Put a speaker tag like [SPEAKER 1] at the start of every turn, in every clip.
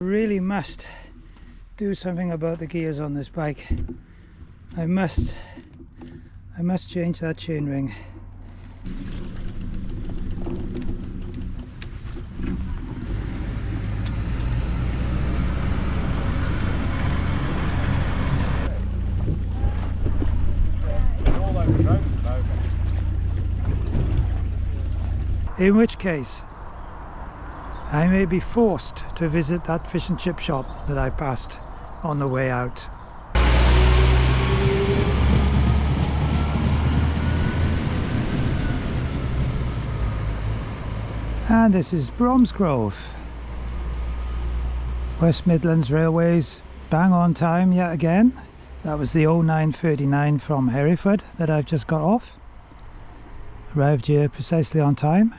[SPEAKER 1] Really must do something about the gears on this bike. I must change that chain ring. In which case I may be forced to visit that fish and chip shop that I passed on the way out. And this is Bromsgrove. West Midlands Railways, bang on time yet again. That was the 0939 from Hereford that I've just got off. Arrived here precisely on time.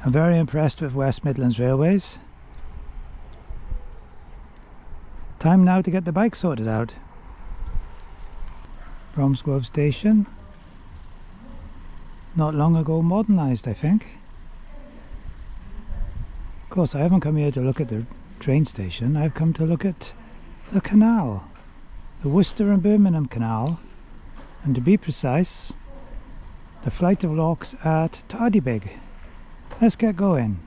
[SPEAKER 1] I'm very impressed with West Midlands Railways. Time now to get the bike sorted out. Bromsgrove station. Not long ago modernised, I think. Of course, I haven't come here to look at the train station. I've come to look at the canal. The Worcester and Birmingham Canal. And to be precise, the flight of locks at Tardebigge. Let's get going.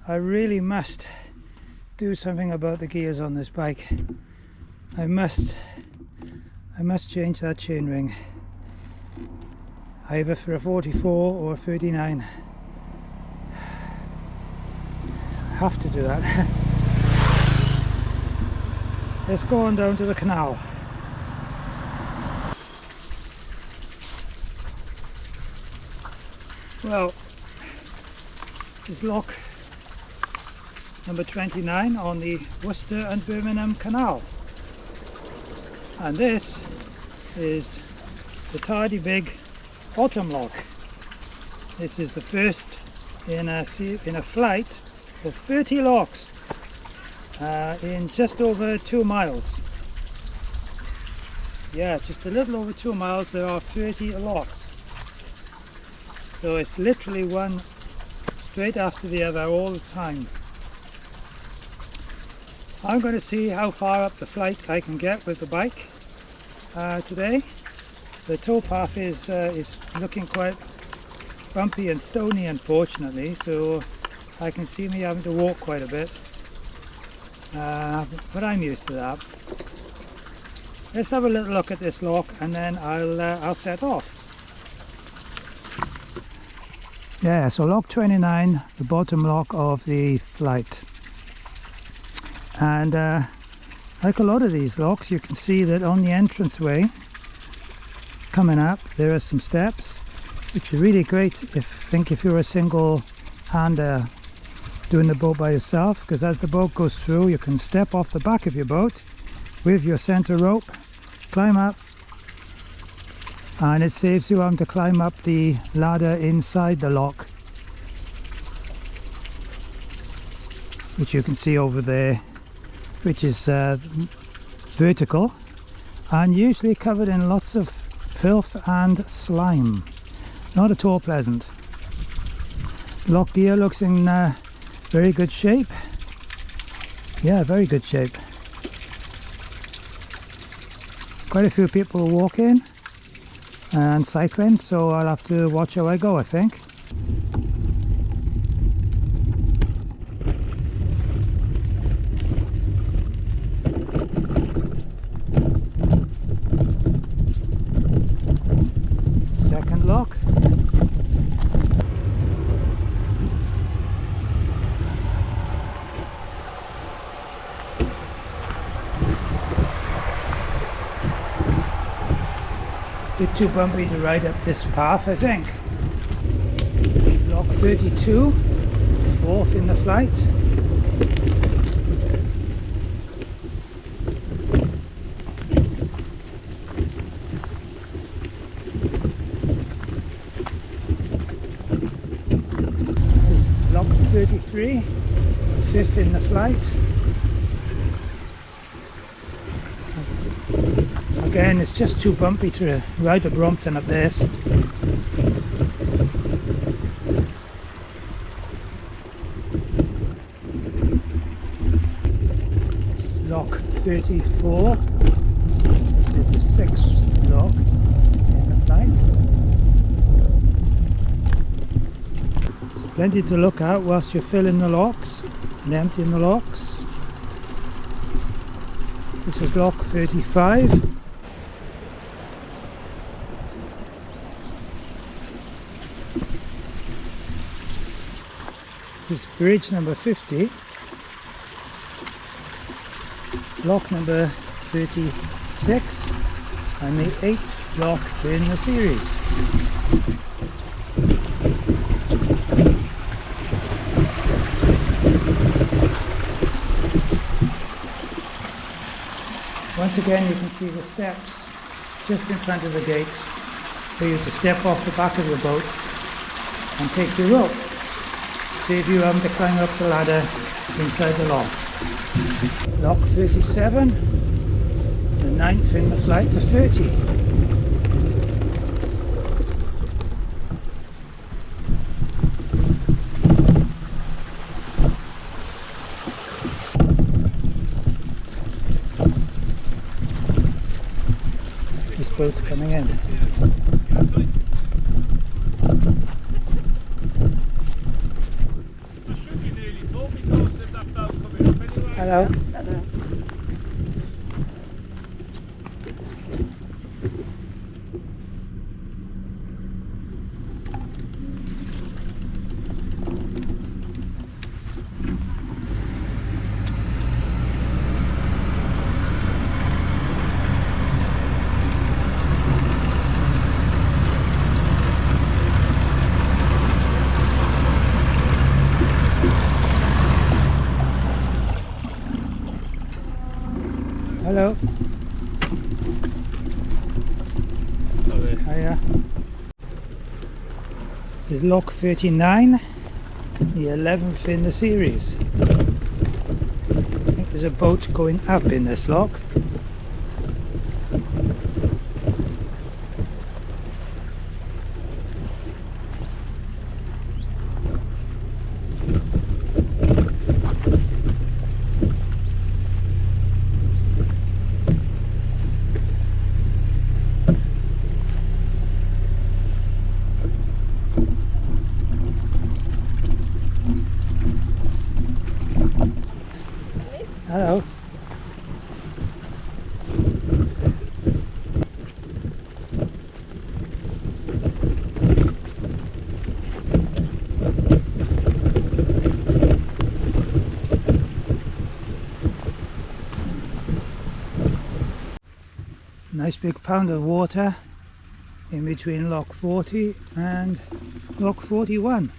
[SPEAKER 1] I really must do something about the gears on this bike. I must change that chain ring, either for a 44 or a 39. I have to do that. Let's go on down to the canal. Well, this is lock number 29 on the Worcester and Birmingham Canal, and this is the Tardebigge bottom lock. This is the first in a flight of 30 locks in just over 2 miles. Yeah, just a little over 2 miles there are 30 locks, so it's literally one straight after the other all the time. I'm going to see how far up the flight I can get with the bike today. The towpath is looking quite bumpy and stony, unfortunately, so I can see me having to walk quite a bit, but I'm used to that. Let's have a little look at this lock and then I'll set off. Yeah, so lock 29, the bottom lock of the flight. And like a lot of these locks, you can see that on the entranceway coming up there are some steps, which are really great if you're a single hander doing the boat by yourself, because as the boat goes through you can step off the back of your boat with your center rope, climb up, and it saves you having to climb up the ladder inside the lock, which you can see over there, which is vertical and usually covered in lots of filth and slime. Not at all pleasant. Lock gear looks in very good shape. Yeah, very good shape. Quite a few people walking and cycling, so I'll have to watch how I go, I think. Second lock. Bit too bumpy to ride up this path, I think. Lock 32, fourth in the flight. 33, 5th in the flight. Again, it's just too bumpy to ride a Brompton at this. This is lock 34. This is the 6th lock in the flight. There's plenty to look at whilst you're filling the locks and emptying the locks. This is lock 35. This is bridge number 50, lock number 36, and the 8th lock in the series. Once again, you can see the steps just in front of the gates for you to step off the back of the boat and take your rope. Save you having to climb up the ladder inside the lock. Lock 37, the 9th in the flight to 30. This boat's coming in. Hello. Hello. Hello.
[SPEAKER 2] Hello.
[SPEAKER 1] Hiya. This is lock 39, the 11th in the series. I think there's a boat going up in this lock. Hello. Nice big pound of water in between lock 40 and lock 41.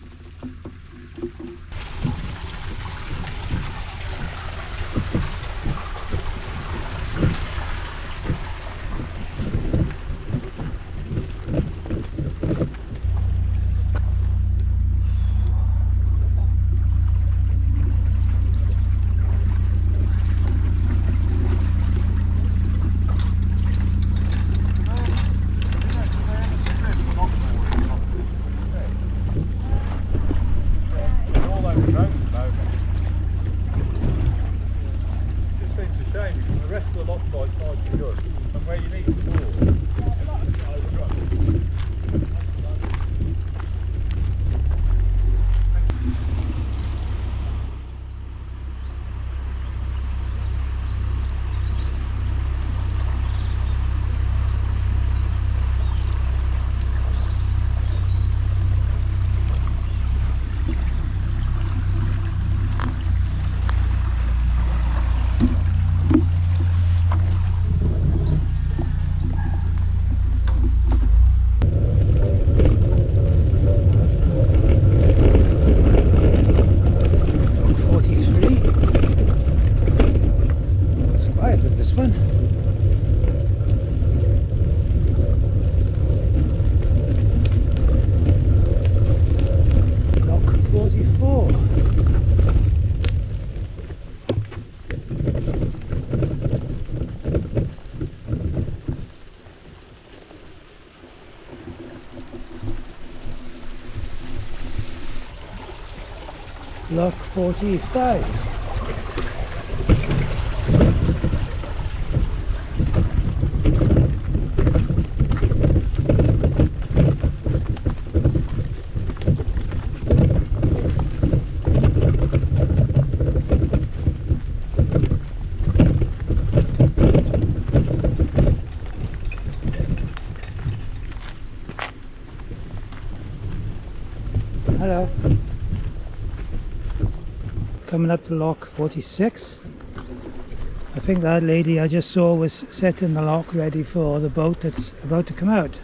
[SPEAKER 1] Lock 45. Hello. Coming up to lock 46. I think that lady I just saw was setting the lock ready for the boat that's about to come out.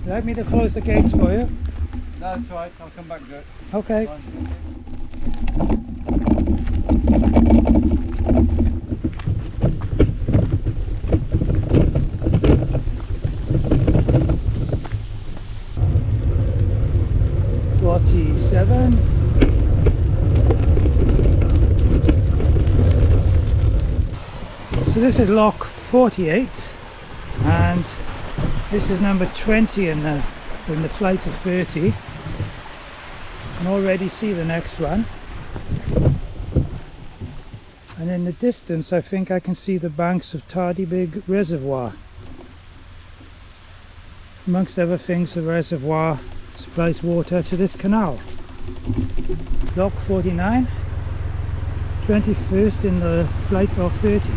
[SPEAKER 1] Like me to close the gates for you?
[SPEAKER 2] No, that's right, I'll come back to it.
[SPEAKER 1] Okay. So this is lock 48, and this is number 20 in the flight of 30. I can already see the next one, and in the distance I think I can see the banks of Tardebigge Reservoir. Amongst other things, the reservoir supplies water to this canal. Lock 49, 21st in the flight of 30.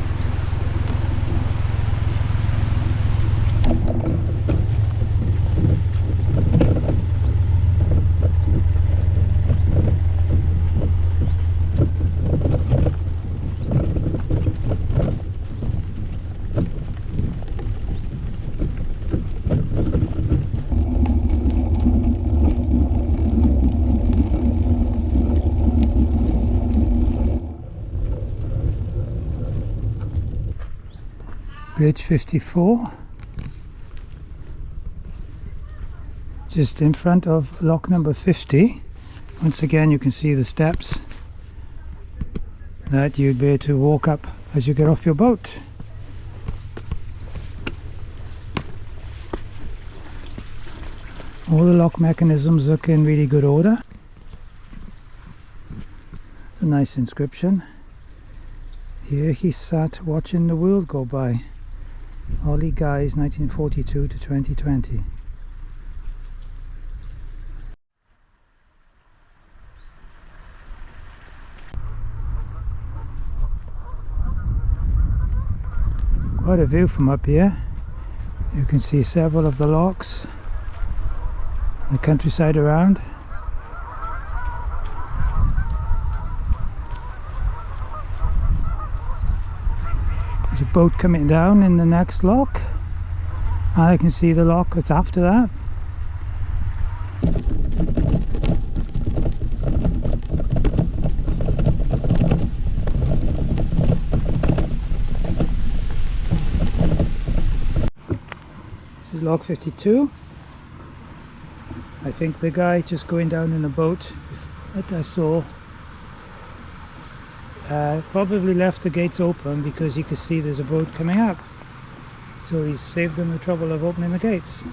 [SPEAKER 1] Bridge 54, just in front of lock number 50. Once again you can see the steps that you'd be able to walk up as you get off your boat. All the lock mechanisms look in really good order. It's a nice inscription. Here he sat watching the world go by. Ollie Guys, 1942 to 2020. Quite a view from up here. You can see several of the locks, the countryside around. There's a boat coming down in the next lock, and I can see the lock that's after that. This is lock 52. I think the guy just going down in the boat that I saw probably left the gates open because he could see there's a boat coming up, so he's saved them the trouble of opening the gates.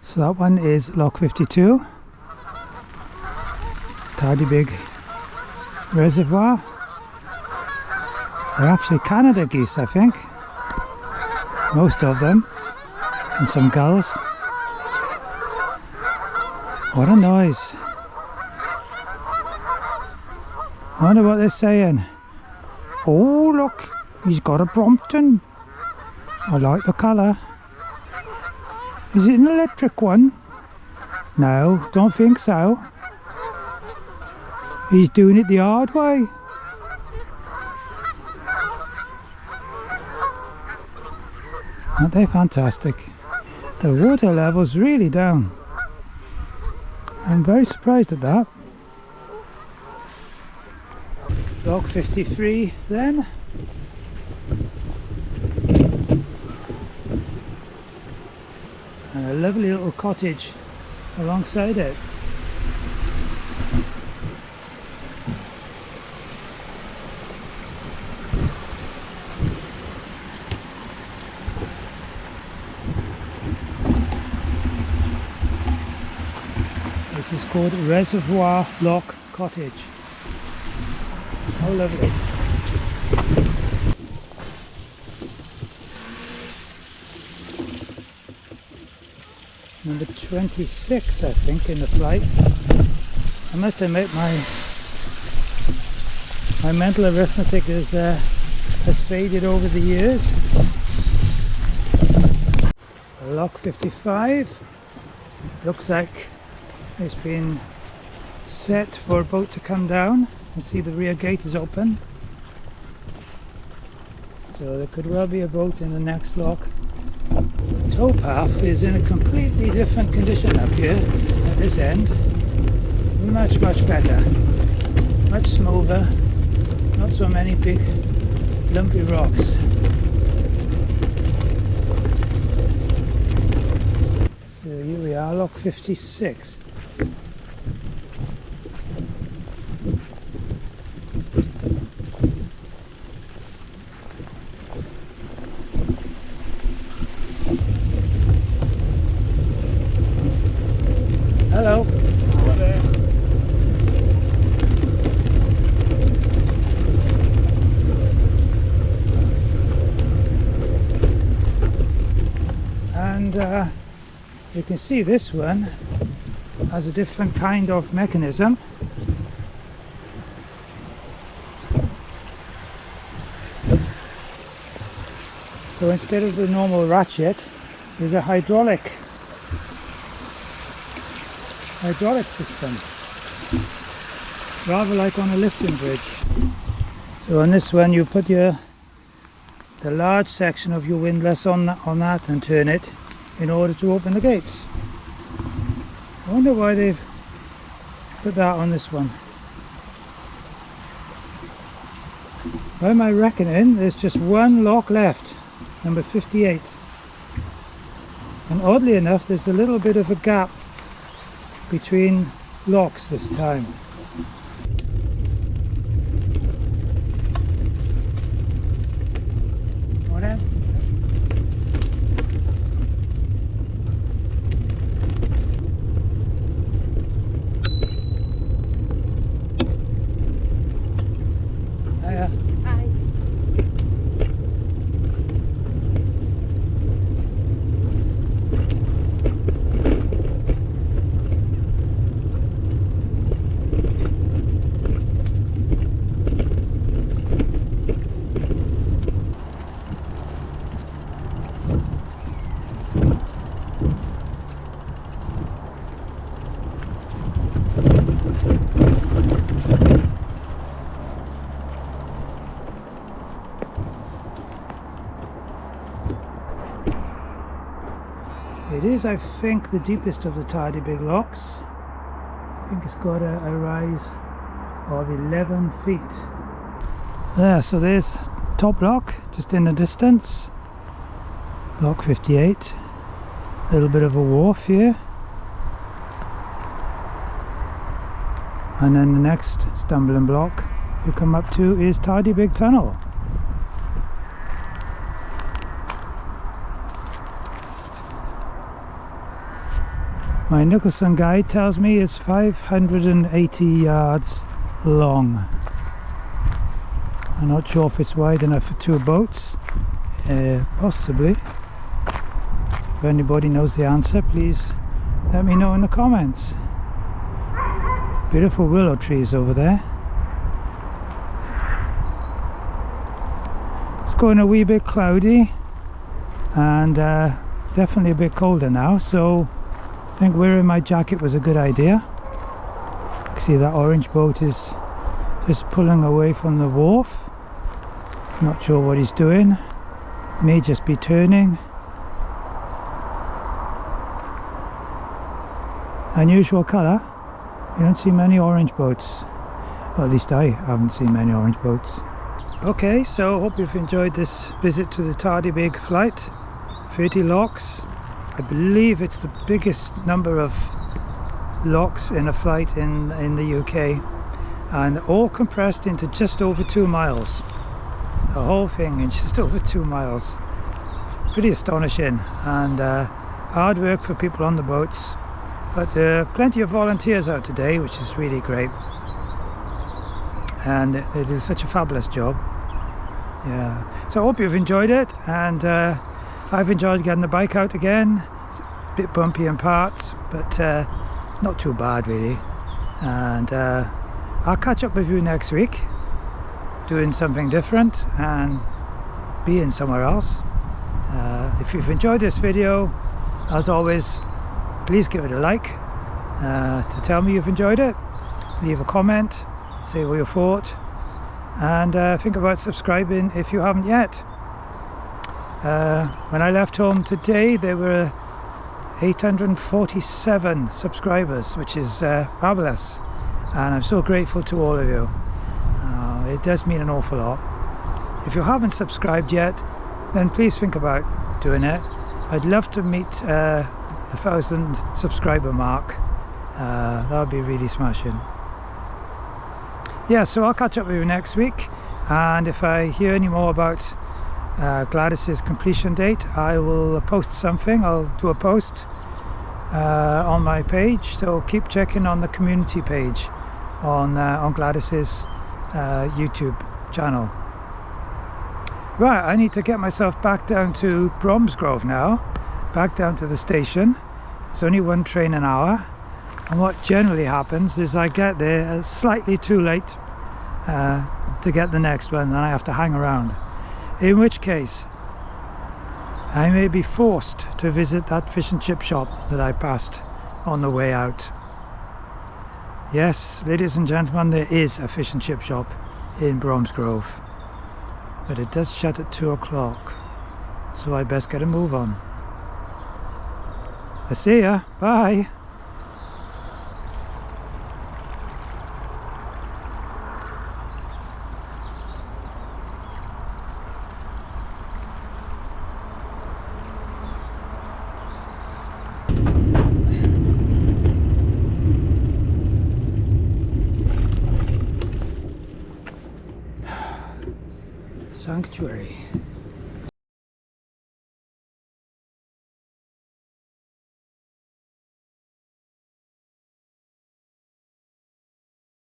[SPEAKER 1] So that one is lock 52, Tardebigge Reservoir. They're actually Canada geese, I think, most of them, and some gulls. What a noise. I wonder what they're saying. Oh look, he's got a Brompton. I like the colour. Is it an electric one? No, don't think so. He's doing it the hard way. Aren't they fantastic? The water level's really down. I'm very surprised at that. Log 53 then. And a lovely little cottage alongside it. This is called Reservoir Lock Cottage. How lovely. Number 26, I think, in the flight. I must admit my mental arithmetic has faded over the years. Lock 55 looks like it's been set for a boat to come down. You see the rear gate is open, so there could well be a boat in the next lock. The towpath is in a completely different condition up here at this end. Much better, much smoother, not so many big lumpy rocks. So here we are, lock 56. Hello.
[SPEAKER 2] Hello there.
[SPEAKER 1] And you can see this one has a different kind of mechanism. So instead of the normal ratchet, there's a hydraulic system, rather like on a lifting bridge. So on this one you put the large section of your windlass on that and turn it in order to open the gates. I wonder why they've put that on this one. By my reckoning, there's just one lock left, number 58. And oddly enough, there's a little bit of a gap between locks this time. It is, I think, the deepest of the Tardebigge locks. I think it's got a rise of 11 feet. There, so there's top lock, just in the distance. Lock 58. A little bit of a wharf here. And then the next stumbling block you come up to is Tardebigge Tunnel. My Nicholson guide tells me it's 580 yards long. I'm not sure if it's wide enough for two boats. Possibly. If anybody knows the answer, please let me know in the comments. Beautiful willow trees over there. It's going a wee bit cloudy and definitely a bit colder now, so I think wearing my jacket was a good idea. You can see that orange boat is just pulling away from the wharf. Not sure what he's doing. May just be turning. Unusual colour. You don't see many orange boats. Well, at least I haven't seen many orange boats. Okay, so hope you've enjoyed this visit to the Tardebigge Flight. 30 locks. I believe it's the biggest number of locks in a flight in the UK, and all compressed into just over 2 miles. The whole thing in just over 2 miles. Pretty astonishing, and hard work for people on the boats, but there are plenty of volunteers out today, which is really great, and they do such a fabulous job. Yeah, so I hope you've enjoyed it, and I've enjoyed getting the bike out again. It's a bit bumpy in parts, but not too bad really, and I'll catch up with you next week doing something different and being somewhere else. If you've enjoyed this video, as always, please give it a like to tell me you've enjoyed it. Leave a comment, say what you thought, and think about subscribing if you haven't yet. When I left home today, there were 847 subscribers, which is fabulous, and I'm so grateful to all of you. It does mean an awful lot. If you haven't subscribed yet, then please think about doing it. I'd love to meet the 1,000 subscriber mark. That would be really smashing. Yeah, so I'll catch up with you next week, and if I hear any more about Gladys's completion date, I will post something. I'll do a post on my page, so keep checking on the community page on Gladys's YouTube channel. Right, I need to get myself back down to Bromsgrove now, back down to the station. It's only one train an hour, and what generally happens is I get there slightly too late to get the next one, and I have to hang around, in which case I may be forced to visit that fish and chip shop that I passed on the way out. Yes, ladies and gentlemen, there is a fish and chip shop in Bromsgrove, but it does shut at 2 o'clock, so I best get a move on. I see ya, bye. Sanctuary.